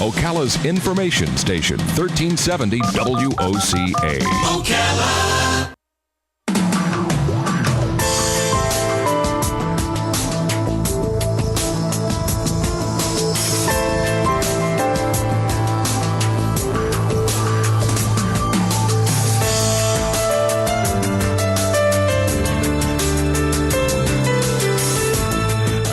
Ocala's information station, 1370 WOCA. Ocala.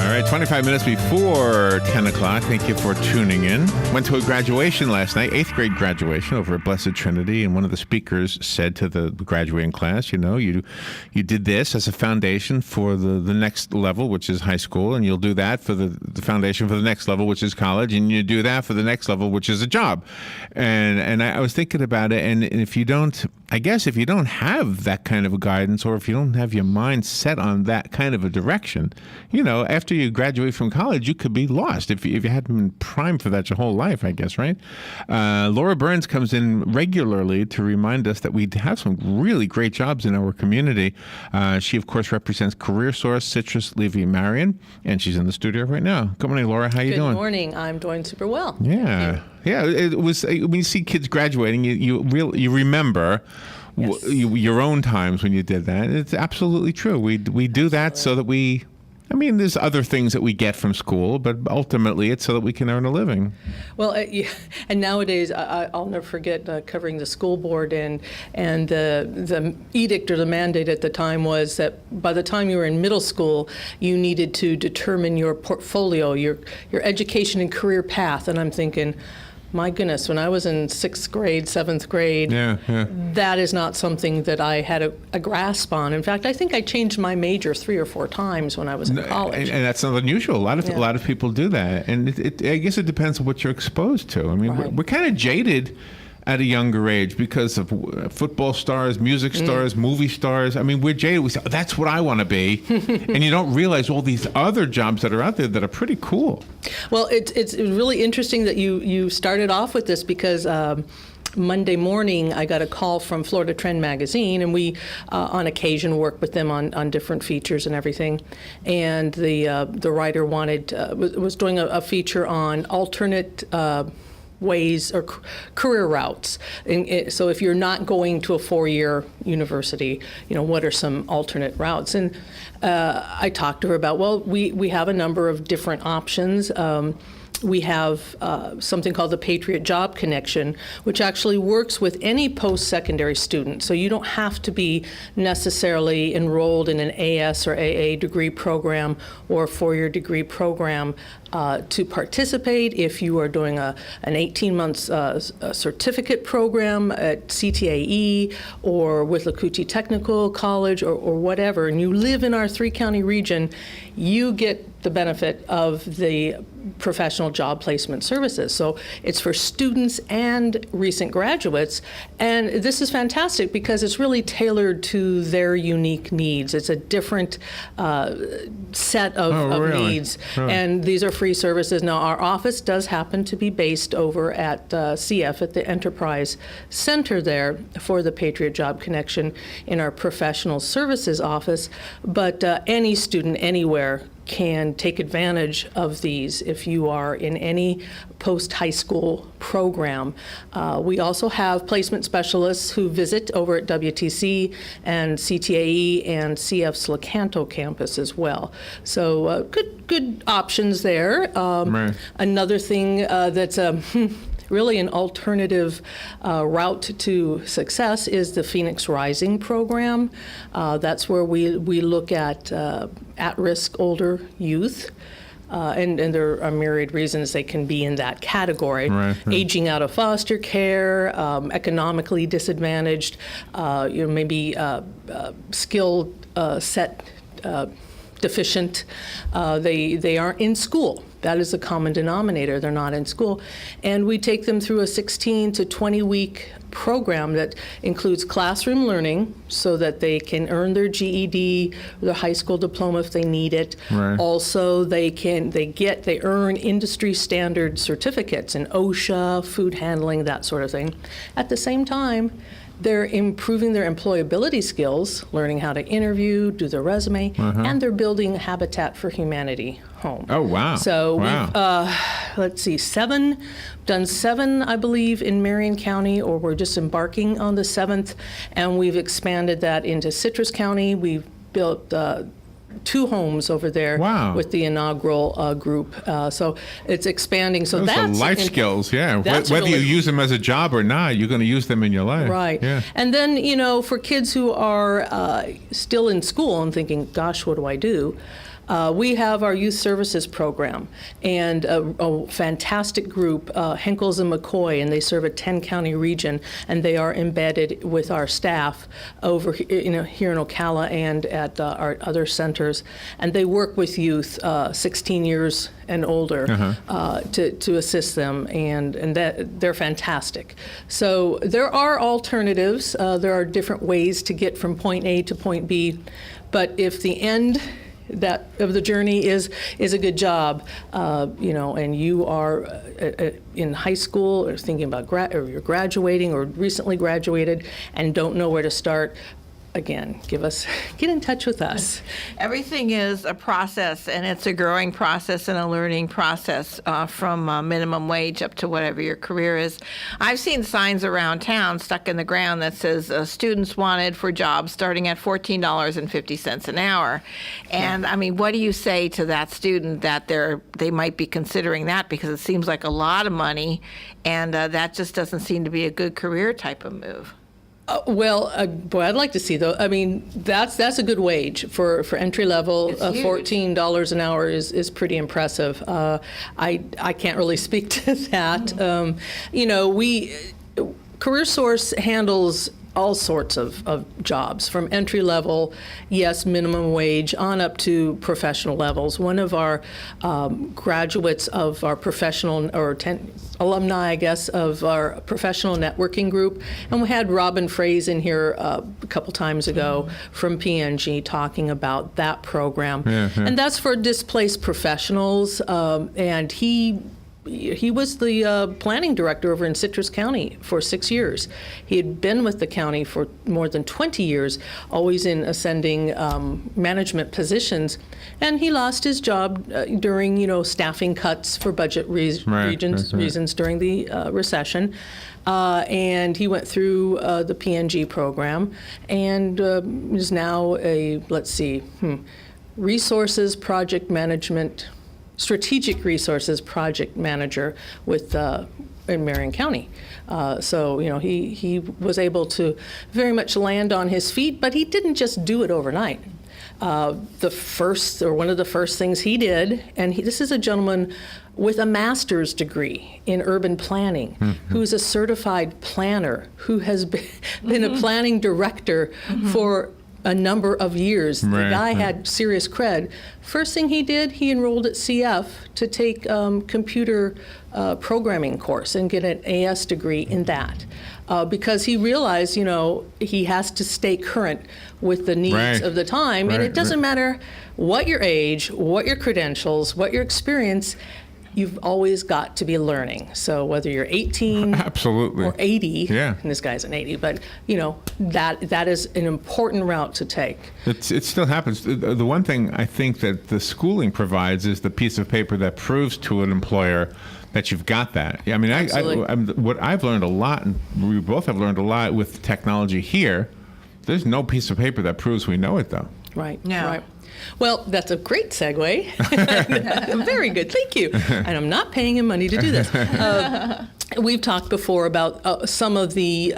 All right, 25 minutes before 10 o'clock. Thank you for tuning in. Went to a graduation last night, 8th grade graduation over at Blessed Trinity, and one of the speakers said to the graduating class, you know, you did this as a foundation for the next level, which is high school, and you'll do that for the foundation for the next level, which is college, and you do that for the next level, which is a job. And I was thinking about it, and if you don't, I guess if you don't have that kind of a guidance, or if you don't have your mind set on that kind of a direction, you know, after you graduate from college, you could be lost if you hadn't been primed for that your whole life, I guess, right? Laura Byrnes comes in regularly to remind us that we have some really great jobs in our community. She, of course, represents CareerSource, Citrus, Levy, Marion, and she's in the studio right now. Good morning, Laura. How you doing? Good morning. I'm doing super well. Yeah. Yeah, it was when you see kids graduating, you remember Yes. your own times when you did that. It's absolutely true. We do that so that there's other things that we get from school, but ultimately it's so that we can earn a living. Well, and nowadays I'll never forget covering the school board, and the edict or the mandate at the time was that by the time you were in middle school, you needed to determine your portfolio, your education and career path. And I'm thinking, my goodness, when I was in 6th grade, 7th grade, that is not something that I had a grasp on. In fact, I think I changed my major 3 or 4 times when I was in college. And that's not unusual. A lot of people do that. And I guess it depends on what you're exposed to. I mean, Right. we're kind of jaded at a younger age because of football stars, music stars, movie stars. I mean, we're jaded. We say, oh, that's what I want to be. And you don't realize all these other jobs that are out there that are pretty cool. Well, it's really interesting that you started off with this, because Monday morning I got a call from Florida Trend magazine, and we on occasion work with them on different features and everything. And the writer was doing a feature on alternate ways or career routes. And so if you're not going to a 4-year university, you know, what are some alternate routes? And I talked to her about, well, we have a number of different options. We have something called the Patriot Job Connection, which actually works with any post-secondary student. So you don't have to be necessarily enrolled in an AS or AA degree program or a 4-year degree program to participate. If you are doing an 18-month certificate program at CTAE or with Lakuchi Technical College or whatever, and you live in our 3-county region, you get the benefit of the professional job placement services. So it's for students and recent graduates. And this is fantastic because it's really tailored to their unique needs. It's a different set of needs. Really? And these are free services. Now, our office does happen to be based over at CF at the Enterprise Center there for the Patriot Job Connection in our professional services office. But any student anywhere can take advantage of these if you are in any post-high school program. We also have placement specialists who visit over at WTC and CTAE and CF's Lecanto campus as well. So good options there. Right. Another thing that's really an alternative route to success is the Phoenix Rising program. That's where we look at risk older youth. And there are myriad reasons they can be in that category. Right. Aging out of foster care, economically disadvantaged, maybe skill set deficient. They aren't in school. That is the common denominator. They're not in school. And we take them through a 16 to 20 week program that includes classroom learning so that they can earn their GED, their high school diploma if they need it. Right. Also, they earn industry standard certificates in OSHA, food handling, that sort of thing. At the same time, they're improving their employability skills, learning how to interview, do their resume, and they're building Habitat for Humanity home. Oh, wow. So wow. we've, let's see, done seven, I believe, in Marion County, or we're just embarking on the seventh, and we've expanded that into Citrus County. We've built 2 homes over there Wow. with the inaugural group. So it's expanding. So Those are that's life skills, yeah. that's Whether really- you use them as a job or not, you're going to use them in your life. Right. Yeah. And then, for kids who are still in school and thinking, gosh, what do I do? We have our youth services program, and a fantastic group, Henkels and McCoy, and they serve a 10-county region, and they are embedded with our staff over here in Ocala and at our other centers, and they work with youth 16 years and older to assist them, and that they're fantastic. So there are alternatives. There are different ways to get from point A to point B, but if the end of the journey is a good job, and you are in high school or thinking about or you're graduating or recently graduated and don't know where to start, again, get in touch with us. Everything is a process, and it's a growing process and a learning process from minimum wage up to whatever your career is. I've seen signs around town stuck in the ground that says students wanted for jobs starting at $14.50 an hour. And I mean, what do you say to that student that they might be considering that, because it seems like a lot of money, and that just doesn't seem to be a good career type of move? Boy, I'd like to see though. I mean, that's a good wage for entry level. It's huge. $14 an hour is pretty impressive. I can't really speak to that. CareerSource handles all sorts of jobs, from entry level, yes, minimum wage, on up to professional levels. One of our graduates of our professional, alumni, I guess, of our professional networking group, and we had Robin Fraze in here a couple times ago from PNG talking about that program. And that's for displaced professionals, and he was the planning director over in Citrus County for 6 years. He had been with the county for more than 20 years, always in ascending management positions, and he lost his job during staffing cuts for budget reasons during the recession. And he went through the PNG program and is now a, strategic resources project manager with in Marion County. So he was able to very much land on his feet, but he didn't just do it overnight. One of the first things he did, and this is a gentleman with a master's degree in urban planning, who's a certified planner, who has been a planning director for a number of years. The guy had serious cred. First thing he did, he enrolled at CF to take computer programming course and get an AS degree in that. Because he realized, he has to stay current with the needs of the time. And it doesn't matter what your age, what your credentials, what your experience, you've always got to be learning. So whether you're 18 Absolutely. or 80, and this guy's an 80, but that is an important route to take. It still happens. The one thing I think that the schooling provides is the piece of paper that proves to an employer that you've got that. I mean, what I've learned a lot, and we both have learned a lot with technology here, there's no piece of paper that proves we know it, though. Right. No. Right. Well, that's a great segue. Very good. Thank you. And I'm not paying him money to do this. We've talked before about some of the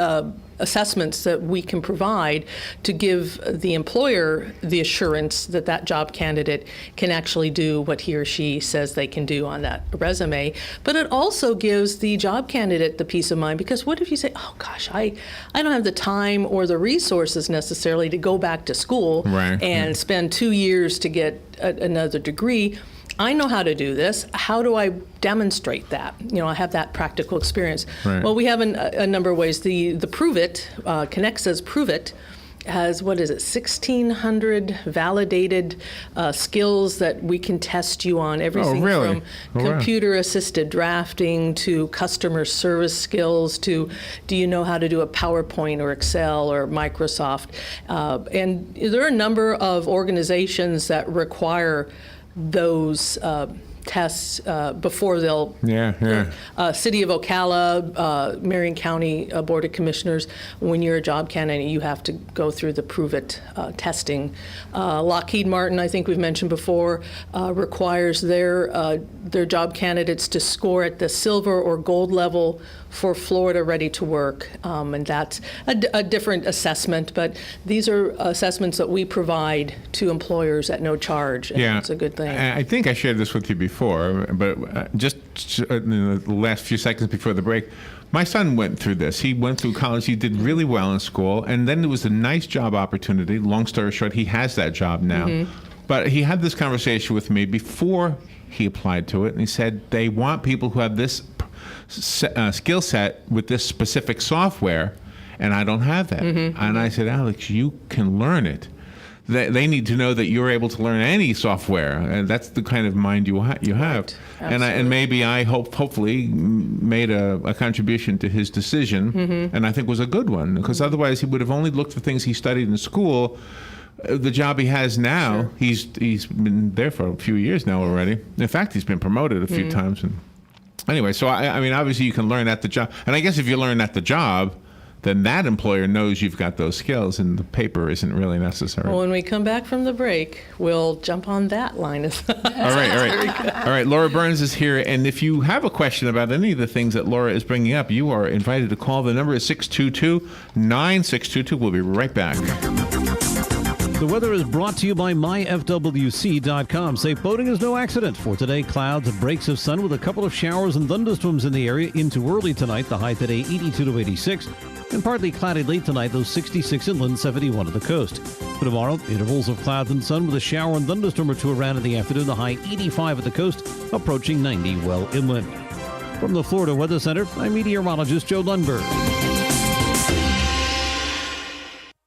assessments that we can provide to give the employer the assurance that that job candidate can actually do what he or she says they can do on that resume. But it also gives the job candidate the peace of mind, because what if you say, oh gosh, I don't have the time or the resources necessarily to go back to school and spend 2 years to get another degree. I know how to do this. How do I demonstrate that? I have that practical experience. Well, we have a number of ways. The Prove It, Connexa's Prove It, has, 1,600 validated skills that we can test you on. Everything from computer-assisted drafting to customer service skills to do you know how to do a PowerPoint or Excel or Microsoft. And there are a number of organizations that require those tests before they'll. City of Ocala, Marion County Board of Commissioners, when you're a job candidate, you have to go through the Prove It testing. Lockheed Martin, I think we've mentioned before, requires their job candidates to score at the silver or gold level for Florida Ready to Work, and that's a different assessment, but these are assessments that we provide to employers at no charge, and it's a good thing. I think I shared this with you before, but just in the last few seconds before the break, my son went through this. He went through college. He did really well in school, and then there was a nice job opportunity. Long story short, he has that job now. But he had this conversation with me before he applied to it, and he said they want people who have this skill set with this specific software, and I don't have that. And I said, Alex, you can learn it. They need to know that you're able to learn any software, and that's the kind of mind you have. Right. And maybe I hopefully made a contribution to his decision, and I think was a good one, because otherwise he would have only looked for things he studied in school. The job he has now, he's been there for a few years now already. In fact, he's been promoted a few times. And anyway, so I mean, obviously you can learn at the job, and I guess if you learn at the job, then that employer knows you've got those skills, and the paper isn't really necessary. Well, when we come back from the break, we'll jump on that line. All right. Laura Byrnes is here, and if you have a question about any of the things that Laura is bringing up, you are invited to call. The number is 622-9622. We'll be right back. The weather is brought to you by myfwc.com. Safe boating is no accident. For today, clouds, breaks of sun with a couple of showers and thunderstorms in the area into early tonight. The high today 82 to 86. And partly cloudy late tonight, those 66 inland, 71 at the coast. For tomorrow, intervals of clouds and sun with a shower and thunderstorm or two around in the afternoon. The high 85 at the coast, approaching 90 well inland. From the Florida Weather Center, I'm meteorologist Joe Lundberg.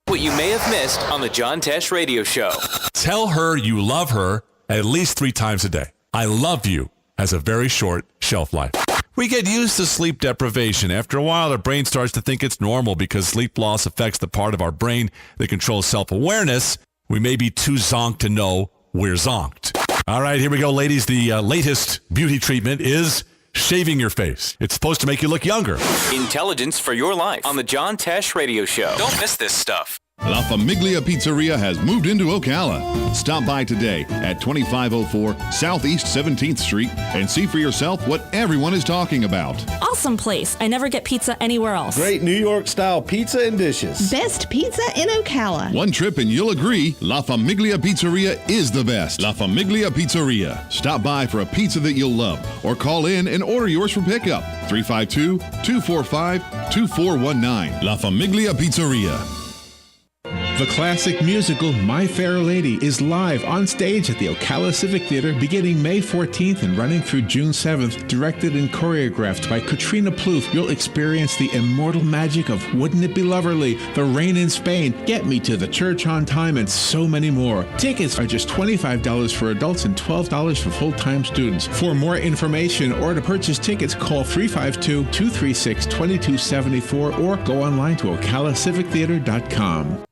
What you may have missed on the John Tesh Radio Show. Tell her you love her at least 3 times a day. I love you has a very short shelf life. We get used to sleep deprivation. After a while, our brain starts to think it's normal because sleep loss affects the part of our brain that controls self-awareness. We may be too zonked to know we're zonked. All right, here we go, ladies. The latest beauty treatment is shaving your face. It's supposed to make you look younger. Intelligence for your life on the John Tesh Radio Show. Don't miss this stuff. La Famiglia Pizzeria has moved into Ocala. Stop by today at 2504 Southeast 17th Street and see for yourself what everyone is talking about. Awesome place. I never get pizza anywhere else. Great New York-style pizza and dishes. Best pizza in Ocala. One trip and you'll agree, La Famiglia Pizzeria is the best. La Famiglia Pizzeria. Stop by for a pizza that you'll love or call in and order yours for pickup. 352-245-2419. La Famiglia Pizzeria. The classic musical My Fair Lady is live on stage at the Ocala Civic Theater beginning May 14th and running through June 7th. Directed and choreographed by Katrina Plouffe, you'll experience the immortal magic of Wouldn't It Be Loverly, The Rain in Spain, Get Me to the Church on Time, and so many more. Tickets are just $25 for adults and $12 for full-time students. For more information or to purchase tickets, call 352-236-2274 or go online to okalacivictheater.com.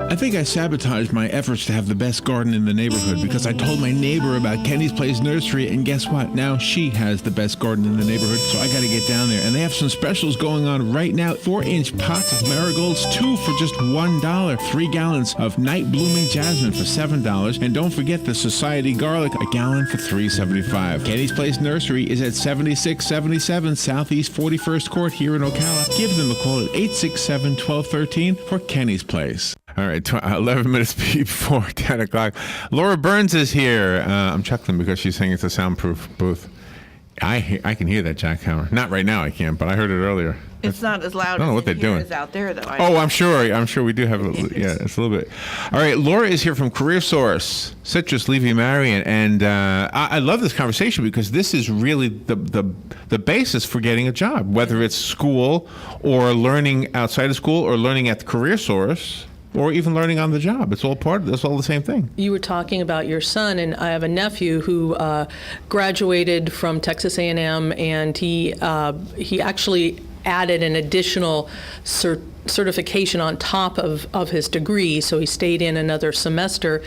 I think I sabotaged my efforts to have the best garden in the neighborhood because I told my neighbor about Kenny's Place Nursery, and guess what? Now she has the best garden in the neighborhood, so I got to get down there. And they have some specials going on right now. 4-inch pots of marigolds, 2 for just $1. 3 gallons of night blooming jasmine for $7. And don't forget the Society garlic, a gallon for $3.75. Kenny's Place Nursery is at 7677 Southeast 41st Court here in Ocala. Give them a call at 867-1213 for Kenny's Place. All right, 11 minutes before 10 o'clock. Laura Byrnes is here. I'm chuckling because she's saying it's a soundproof booth. I can hear that jackhammer. Not right now, I can't, but I heard it earlier. It's not as loud as it is out there, though. I'm sure we do have it's a little bit. All right, Laura is here from CareerSource, Citrus, Levy, Marion, and I love this conversation because this is really the basis for getting a job, whether it's school or learning outside of school or learning at the CareerSource. Or even learning on the job. It's all part of this, all the same thing. You were talking about your son, and I have a nephew who graduated from Texas A&M, and he actually added an additional certification on top of his degree, so he stayed in another semester.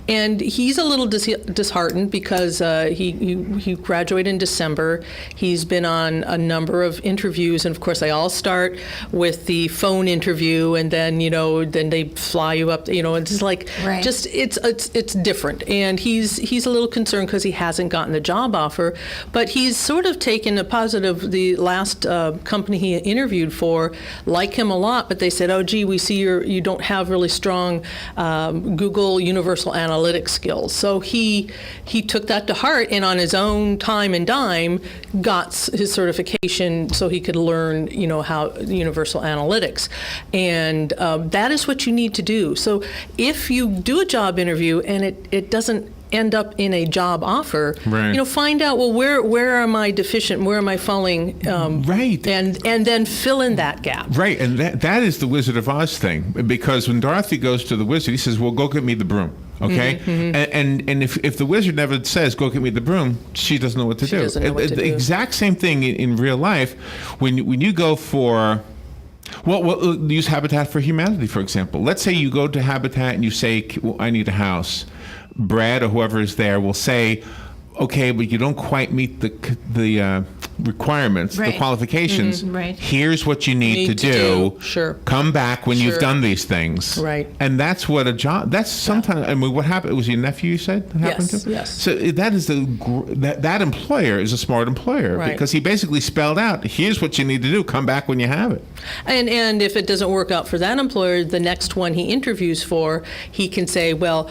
And he's a little disheartened because he graduated in December. He's been on a number of interviews, and of course they all start with the phone interview, and then then they fly you up. It's like it's different. And he's a little concerned because he hasn't gotten a job offer, but he's sort of taken a positive. The last company he interviewed for liked him a lot, but they said, "Oh, gee, we see you don't have really strong Google Universal Analytics skills." So he took that to heart, and on his own time and dime, got his certification so he could learn, how Universal Analytics, and that is what you need to do. So if you do a job interview and it doesn't end up in a job offer, find out, well, where am I deficient? Where am I falling? Right. And then fill in that gap. Right, and that is the Wizard of Oz thing, because when Dorothy goes to the wizard, he says, well, go get me the broom. Okay, and if the wizard never says, go get me the broom, she doesn't know what to do. Doesn't know what to do. The exact same thing in real life. When you go for, well, use Habitat for Humanity, for example. Let's say you go to Habitat and you say, well, I need a house. Brad or whoever is there will say, okay, but you don't quite meet the requirements, the qualifications. Here's what you need to do. Sure. Come back when you've done these things. Right. And that's what a job. That's sometimes. I mean, what happened? It was your nephew you said that happened to? Yes. So that is that employer is a smart employer, because he basically spelled out, here's what you need to do. Come back when you have it. And if it doesn't work out for that employer, the next one he interviews for, he can say, well,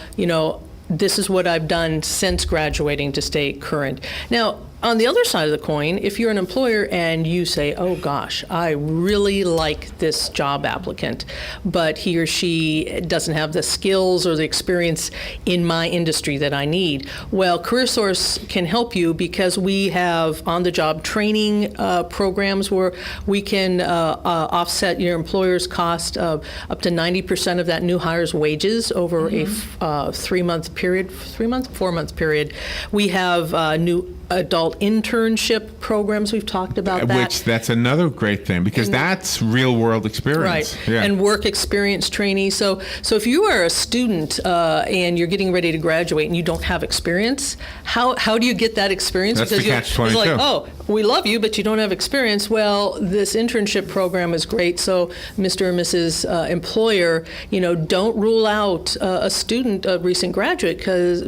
this is what I've done since graduating to stay current. Now, on the other side of the coin, if you're an employer and you say, oh gosh, I really like this job applicant, but he or she doesn't have the skills or the experience in my industry that I need, well, CareerSource can help you, because we have on-the-job training programs where we can offset your employer's cost of up to 90% of that new hire's wages over a 4-month period. We have new adult internship programs. We've talked about that. Which, that's another great thing, because that's real world experience. Right. Yeah. And work experience training. So if you are a student and you're getting ready to graduate and you don't have experience, how do you get that experience? That's because the catch-22. It's like, oh, we love you, but you don't have experience. Well, this internship program is great. So Mr. and Mrs. Employer, don't rule out a student, a recent graduate,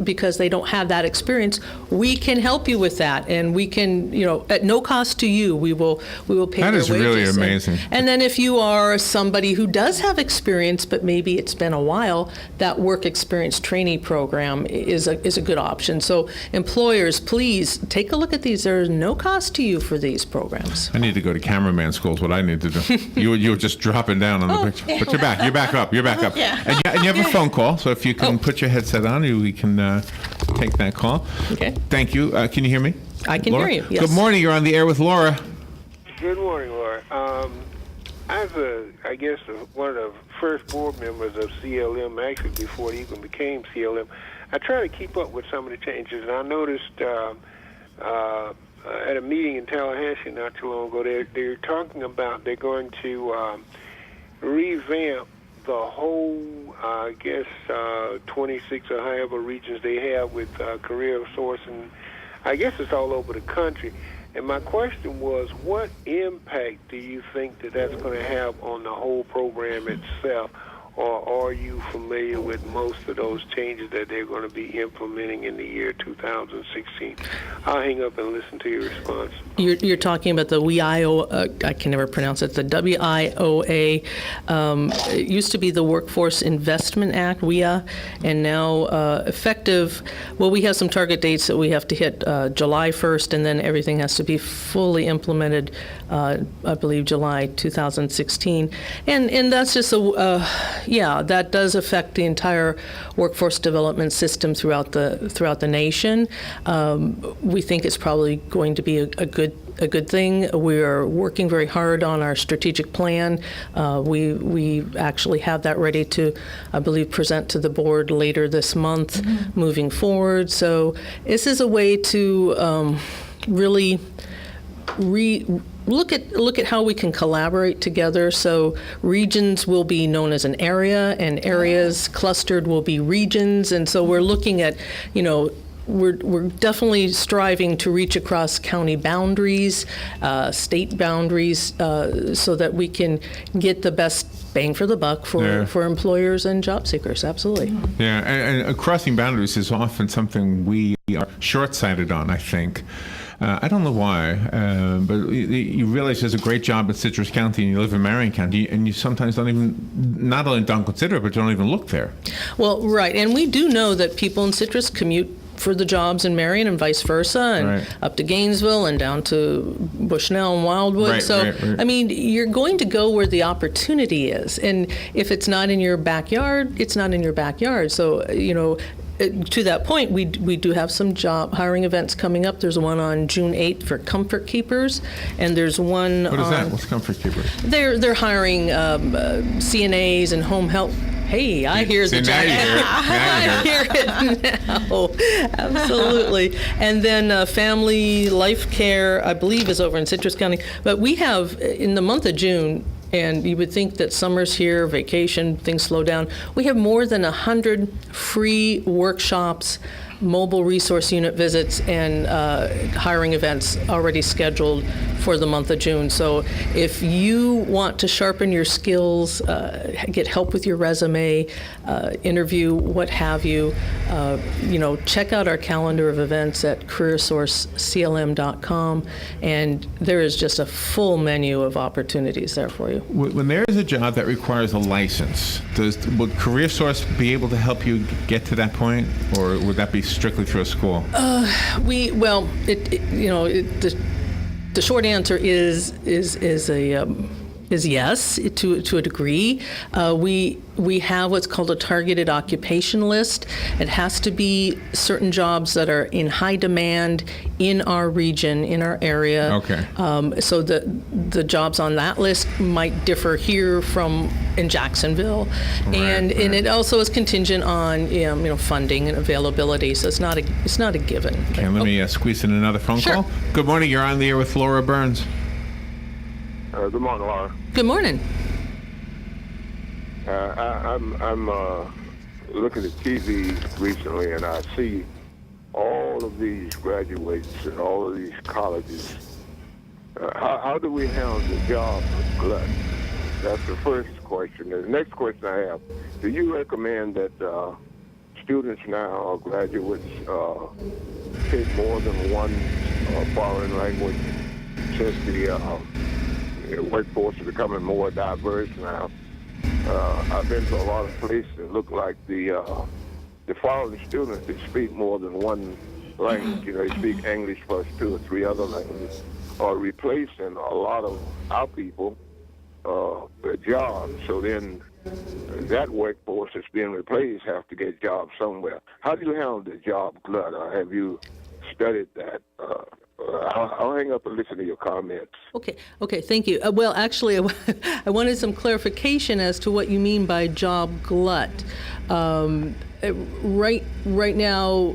because they don't have that experience. We can help you with that, and we can, at no cost to you, we will pay their wages. That is really amazing. And then if you are somebody who does have experience, but maybe it's been a while, that work experience trainee program is a good option. So employers, please take a look at these. There is no cost to you for these programs. I need to go to cameraman school is what I need to do. You were just dropping down on the picture. Yeah. But you're back. You're back up. Yeah. And you have a phone call, so if you can put your headset on, we can take that call. Okay. Thank you. Can you hear me? I can Laura? hear you, yes. Good morning. You're on the air with Laura. Good morning, Laura. As I guess one of the first board members of CLM, actually before it even became CLM, I try to keep up with some of the changes. And I noticed at a meeting in Tallahassee not too long ago, they're talking about they're going to revamp the whole, 26 or however regions they have with CareerSource, and I guess it's all over the country. And my question was, what impact do you think that's going to have on the whole program itself? Or are you familiar with most of those changes that they're going to be implementing in the year 2016? I'll hang up and listen to your response. You're talking about the WIO, I can never pronounce it, the WIOA. It used to be the Workforce Investment Act, WIA, and now effective, well, we have some target dates that we have to hit July 1st, and then everything has to be fully implemented, I believe, July 2016. And that's just that does affect the entire workforce development system throughout the nation. We think it's probably going to be a good thing. We are working very hard on our strategic plan. We actually have that ready to, I believe, present to the board later this month, moving forward. So this is a way to really look at how we can collaborate together. So regions will be known as an area, and areas clustered will be regions. And so we're looking at, we're definitely striving to reach across county boundaries, state boundaries, so that we can get the best bang for the buck for employers and job seekers. Absolutely. Yeah, and crossing boundaries is often something we are short-sighted on, I think. I don't know why, but you realize there's a great job in Citrus County and you live in Marion County, and you sometimes not only don't consider it, but don't even look there. Well, right, and we do know that people in Citrus commute for the jobs in Marion and vice versa, and up to Gainesville and down to Bushnell and Wildwood. Right. I mean, you're going to go where the opportunity is, and if it's not in your backyard, it's not in your backyard. So, to that point, we do have some job hiring events coming up. There's one on June 8th for Comfort Keepers, and there's one. What is that? What's Comfort Keepers? They're hiring CNAs and home health. Hey, I hear the job. I hear it now. Absolutely. And then Family Life Care, I believe, is over in Citrus County. But we have, in the month of June, and you would think that summer's here, vacation, things slow down. We have more than 100 free workshops, mobile resource unit visits, and hiring events already scheduled for the month of June. So if you want to sharpen your skills, get help with your resume, interview, what have you, check out our calendar of events at CareerSourceCLM.com, and there is just a full menu of opportunities there for you. When there is a job that requires a license, would CareerSource be able to help you get to that point, or would that be strictly through a school? The short answer is yes, to a degree. We have what's called a targeted occupation list. It has to be certain jobs that are in high demand in our region, in our area. Okay. So the jobs on that list might differ here from in Jacksonville, and it also is contingent on funding and availability. So it's not a given. Okay, let me squeeze in another phone call. Good morning. You're on the air with Laura Byrnes. Good morning, Laura. Good morning. I'm looking at TV recently, and I see all of these graduates and all of these colleges. How do we handle the job glut? That's the first question. And the next question I have: do you recommend that students now or graduates take more than one foreign language since the workforce is becoming more diverse now? I've been to a lot of places that look like the foreign students, they speak more than one language. They speak English plus 2 or 3 other languages, are replacing a lot of our people with jobs. So then that workforce that's being replaced have to get jobs somewhere. How do you handle the job glut? Have you studied that? I'll hang up and listen to your comments. Okay, thank you. Well, actually, I wanted some clarification as to what you mean by job glut. Right now,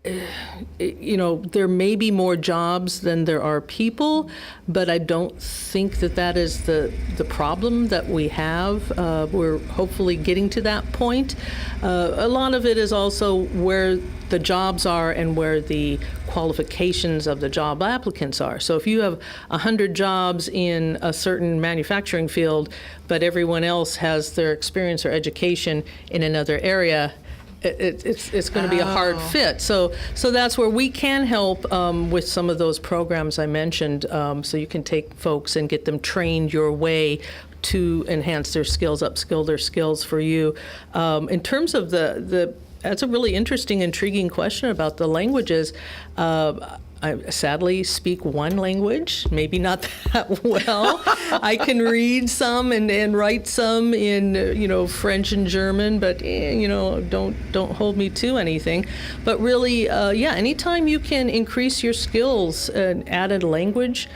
there may be more jobs than there are people, but I don't think that is the problem that we have. We're hopefully getting to that point. A lot of it is also where the jobs are and where the qualifications of the job applicants are. So if you have 100 jobs in a certain manufacturing field, but everyone else has their experience or education in another area, it's going to be a hard fit. So that's where we can help with some of those programs I mentioned. So you can take folks and get them trained your way to enhance their skills, upskill their skills for you. In terms of that's a really interesting, intriguing question about the languages. I sadly speak one language, maybe not that well. I can read some and write some in French and German, but don't hold me to anything. But really, anytime you can increase your skills, an added language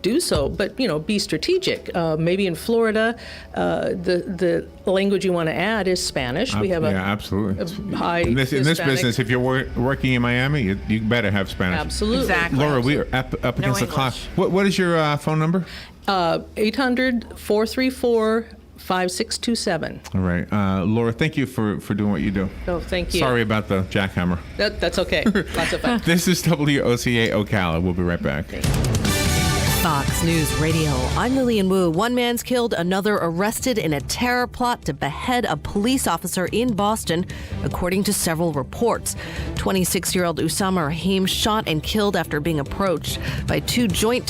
do so, but be strategic. Maybe in Florida, the language you want to add is Spanish. We have absolutely. a high in this Hispanic. business. If you're working in Miami, you better have Spanish. Absolutely. Exactly. Laura, we are up against the clock. What is your phone number? 800-434-5627. All right, Laura. Thank you for doing what you do. Oh, thank you. Sorry about the jackhammer. That's okay. Lots of fun. This is WOCA Ocala. We'll be right back. Fox News Radio. I'm Lillian Wu. One man's killed, another arrested in a terror plot to behead a police officer in Boston, according to several reports. 26-year-old Usama Rahim shot and killed after being approached by two joint